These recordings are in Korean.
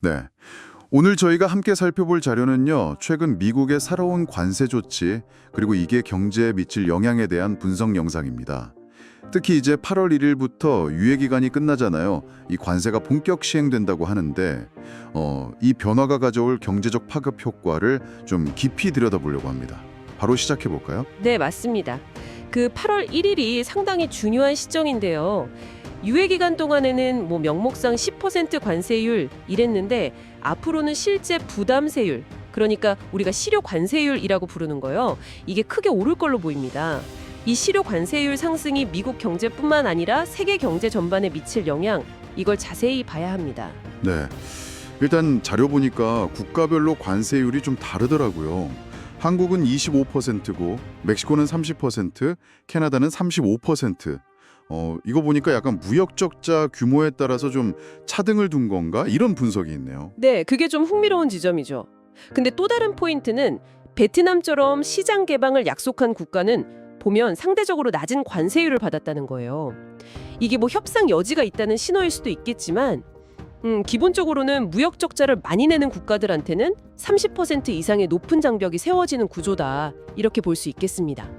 네. 오늘 저희가 함께 살펴볼 자료는요, 최근 미국의 살아온 관세 조치, 그리고 이게 경제에 미칠 영향에 대한 분석 영상입니다. 특히 이제 8월 1일부터 유예기간이 끝나잖아요. 이 관세가 본격 시행된다고 하는데, 이 변화가 가져올 경제적 파급 효과를 좀 깊이 들여다보려고 합니다. 바로 시작해 볼까요? 네, 맞습니다. 그 8월 1일이 상당히 중요한 시점인데요. 유예 기간 동안에는 명목상 10% 관세율 이랬는데 앞으로는 실제 부담세율, 그러니까 우리가 실효 관세율이라고 부르는 거요. 이게 크게 오를 걸로 보입니다. 이 실효 관세율 상승이 미국 경제뿐만 아니라 세계 경제 전반에 미칠 영향, 이걸 자세히 봐야 합니다. 네. 일단 자료 보니까 국가별로 관세율이 좀 다르더라고요. 한국은 25%고 멕시코는 30%, 캐나다는 35%. 이거 보니까 약간 무역 적자 규모에 따라서 좀 차등을 둔 건가? 이런 분석이 있네요. 네, 그게 좀 흥미로운 지점이죠. 근데 또 다른 포인트는 베트남처럼 시장 개방을 약속한 국가는 보면 상대적으로 낮은 관세율을 받았다는 거예요. 이게 협상 여지가 있다는 신호일 수도 있겠지만 기본적으로는 무역 적자를 많이 내는 국가들한테는 30% 이상의 높은 장벽이 세워지는 구조다. 이렇게 볼 수 있겠습니다.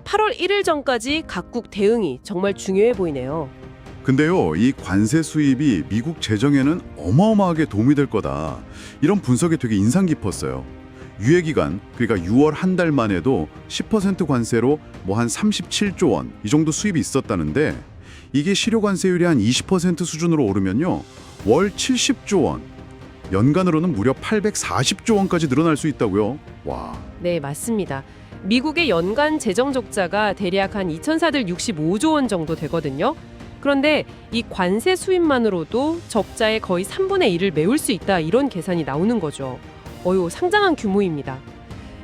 8월 1일 전까지 각국 대응이 정말 중요해 보이네요. 근데요, 이 관세 수입이 미국 재정에는 어마어마하게 도움이 될 거다. 이런 분석이 되게 인상 깊었어요. 유예 기간, 그러니까 6월 한 달만 해도 10% 관세로 한 37조 원 이 정도 수입이 있었다는데 이게 실효 관세율이 한 20% 수준으로 오르면요. 월 70조 원, 연간으로는 무려 840조 원까지 늘어날 수 있다고요. 와. 네, 맞습니다. 미국의 연간 재정 적자가 대략 한 2,465조 원 정도 되거든요. 그런데 이 관세 수입만으로도 적자의 거의 3분의 1을 메울 수 있다, 이런 계산이 나오는 거죠. 상당한 규모입니다.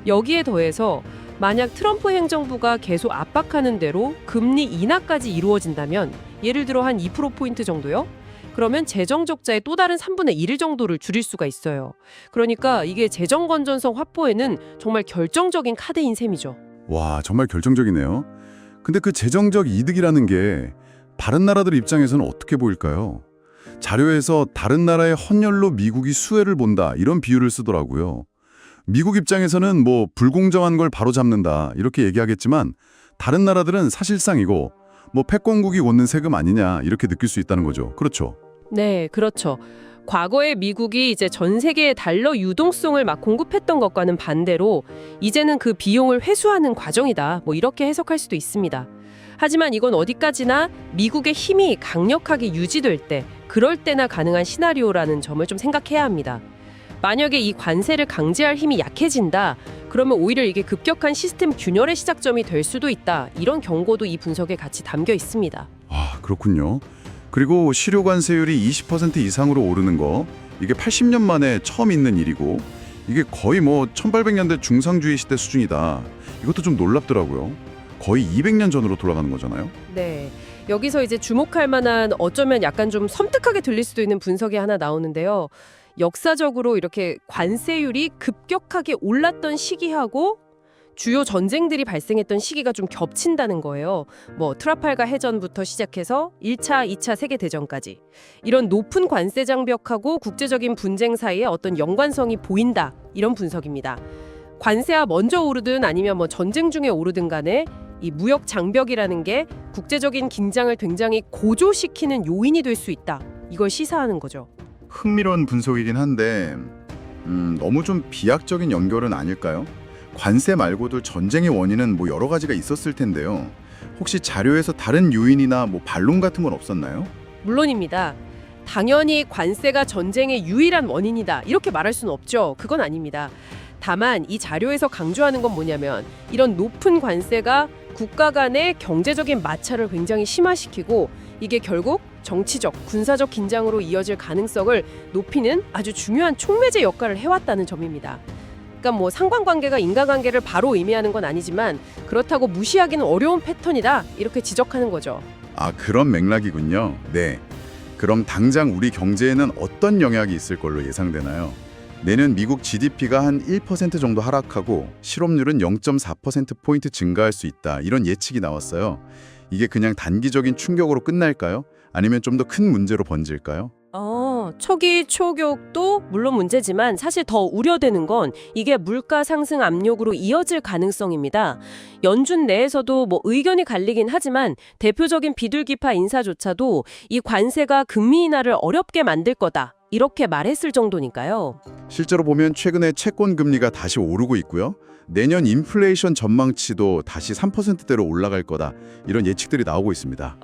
여기에 더해서 만약 트럼프 행정부가 계속 압박하는 대로 금리 인하까지 이루어진다면, 예를 들어 한 2%포인트 정도요? 그러면 재정 적자의 또 다른 3분의 1 정도를 줄일 수가 있어요. 그러니까 이게 재정 건전성 확보에는 정말 결정적인 카드인 셈이죠. 와, 정말 결정적이네요. 근데 그 재정적 이득이라는 게 다른 나라들 입장에서는 어떻게 보일까요? 자료에서 다른 나라의 헌혈로 미국이 수혜를 본다, 이런 비유를 쓰더라고요. 미국 입장에서는 불공정한 걸 바로잡는다 이렇게 얘기하겠지만 다른 나라들은 사실상 이거 패권국이 걷는 세금 아니냐 이렇게 느낄 수 있다는 거죠. 그렇죠? 네, 그렇죠. 과거에 미국이 이제 전 세계에 달러 유동성을 막 공급했던 것과는 반대로 이제는 그 비용을 회수하는 과정이다. 이렇게 해석할 수도 있습니다. 하지만 이건 어디까지나 미국의 힘이 강력하게 유지될 때, 그럴 때나 가능한 시나리오라는 점을 좀 생각해야 합니다. 만약에 이 관세를 강제할 힘이 약해진다, 그러면 오히려 이게 급격한 시스템 균열의 시작점이 될 수도 있다. 이런 경고도 이 분석에 같이 담겨 있습니다. 아, 그렇군요. 그리고 실효 관세율이 20% 이상으로 오르는 거, 이게 80년 만에 처음 있는 일이고 이게 거의 1800년대 중상주의 시대 수준이다. 이것도 좀 놀랍더라고요. 거의 200년 전으로 돌아가는 거잖아요. 네. 여기서 이제 주목할 만한, 어쩌면 약간 좀 섬뜩하게 들릴 수도 있는 분석이 하나 나오는데요. 역사적으로 이렇게 관세율이 급격하게 올랐던 시기하고 주요 전쟁들이 발생했던 시기가 좀 겹친다는 거예요. 트라팔가 해전부터 시작해서 1차, 2차 세계대전까지. 이런 높은 관세 장벽하고 국제적인 분쟁 사이에 어떤 연관성이 보인다, 이런 분석입니다. 관세가 먼저 오르든 아니면 전쟁 중에 오르든 간에 이 무역 장벽이라는 게 국제적인 긴장을 굉장히 고조시키는 요인이 될 수 있다. 이걸 시사하는 거죠. 흥미로운 분석이긴 한데 너무 좀 비약적인 연결은 아닐까요? 관세 말고도 전쟁의 원인은 여러 가지가 있었을 텐데요. 혹시 자료에서 다른 요인이나 반론 같은 건 없었나요? 물론입니다. 당연히 관세가 전쟁의 유일한 원인이다, 이렇게 말할 수는 없죠. 그건 아닙니다. 다만 이 자료에서 강조하는 건 뭐냐면, 이런 높은 관세가 국가 간의 경제적인 마찰을 굉장히 심화시키고 이게 결국 정치적, 군사적 긴장으로 이어질 가능성을 높이는 아주 중요한 촉매제 역할을 해왔다는 점입니다. 그러니까 상관관계가 인과관계를 바로 의미하는 건 아니지만 그렇다고 무시하기는 어려운 패턴이다, 이렇게 지적하는 거죠. 아, 그런 맥락이군요. 네. 그럼 당장 우리 경제에는 어떤 영향이 있을 걸로 예상되나요? 내년 미국 GDP가 한 1% 정도 하락하고 실업률은 0.4%포인트 증가할 수 있다, 이런 예측이 나왔어요. 이게 그냥 단기적인 충격으로 끝날까요? 아니면 좀 더 큰 문제로 번질까요? 초기 초격도 물론 문제지만 사실 더 우려되는 건 이게 물가 상승 압력으로 이어질 가능성입니다. 연준 내에서도 뭐 의견이 갈리긴 하지만 대표적인 비둘기파 인사조차도 이 관세가 금리 인하를 어렵게 만들 거다. 이렇게 말했을 정도니까요. 실제로 보면 최근에 채권 금리가 다시 오르고 있고요. 내년 인플레이션 전망치도 다시 3%대로 올라갈 거다. 이런 예측들이 나오고 있습니다.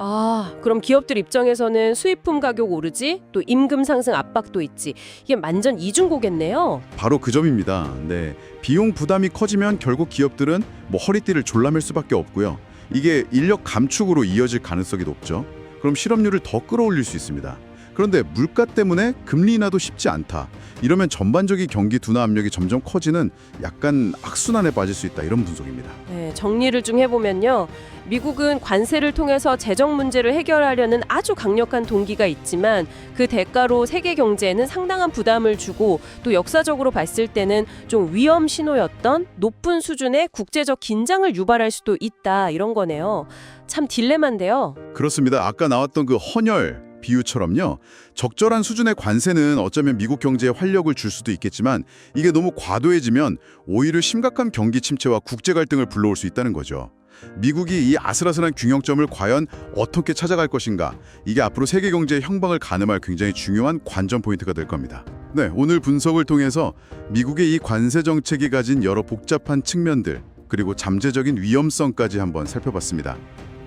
그럼 기업들 입장에서는 수입품 가격 오르지, 또 임금 상승 압박도 있지. 이게 완전 이중고겠네요. 바로 그 점입니다. 네, 비용 부담이 커지면 결국 기업들은 허리띠를 졸라맬 수밖에 없고요. 이게 인력 감축으로 이어질 가능성이 높죠. 그럼 실업률을 더 끌어올릴 수 있습니다. 그런데 물가 때문에 금리 인하도 쉽지 않다. 이러면 전반적인 경기 둔화 압력이 점점 커지는 약간 악순환에 빠질 수 있다. 이런 분석입니다. 네, 정리를 좀 해보면요. 미국은 관세를 통해서 재정 문제를 해결하려는 아주 강력한 동기가 있지만 그 대가로 세계 경제에는 상당한 부담을 주고 또 역사적으로 봤을 때는 좀 위험 신호였던 높은 수준의 국제적 긴장을 유발할 수도 있다. 이런 거네요. 참 딜레마인데요. 그렇습니다. 아까 나왔던 그 헌혈 비유처럼요. 적절한 수준의 관세는 어쩌면 미국 경제에 활력을 줄 수도 있겠지만 이게 너무 과도해지면 오히려 심각한 경기 침체와 국제 갈등을 불러올 수 있다는 거죠. 미국이 이 아슬아슬한 균형점을 과연 어떻게 찾아갈 것인가? 이게 앞으로 세계 경제의 형방을 가늠할 굉장히 중요한 관전 포인트가 될 겁니다. 네, 오늘 분석을 통해서 미국의 이 관세 정책이 가진 여러 복잡한 측면들 그리고 잠재적인 위험성까지 한번 살펴봤습니다.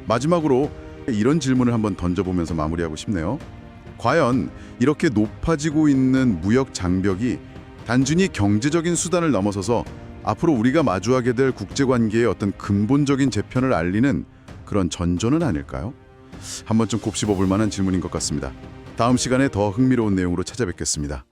마지막으로 이런 질문을 한번 던져보면서 마무리하고 싶네요. 과연 이렇게 높아지고 있는 무역 장벽이 단순히 경제적인 수단을 넘어서서 앞으로 우리가 마주하게 될 국제관계의 어떤 근본적인 재편을 알리는 그런 전조는 아닐까요? 한번 좀 곱씹어 볼 만한 질문인 것 같습니다. 다음 시간에 더 흥미로운 내용으로 찾아뵙겠습니다.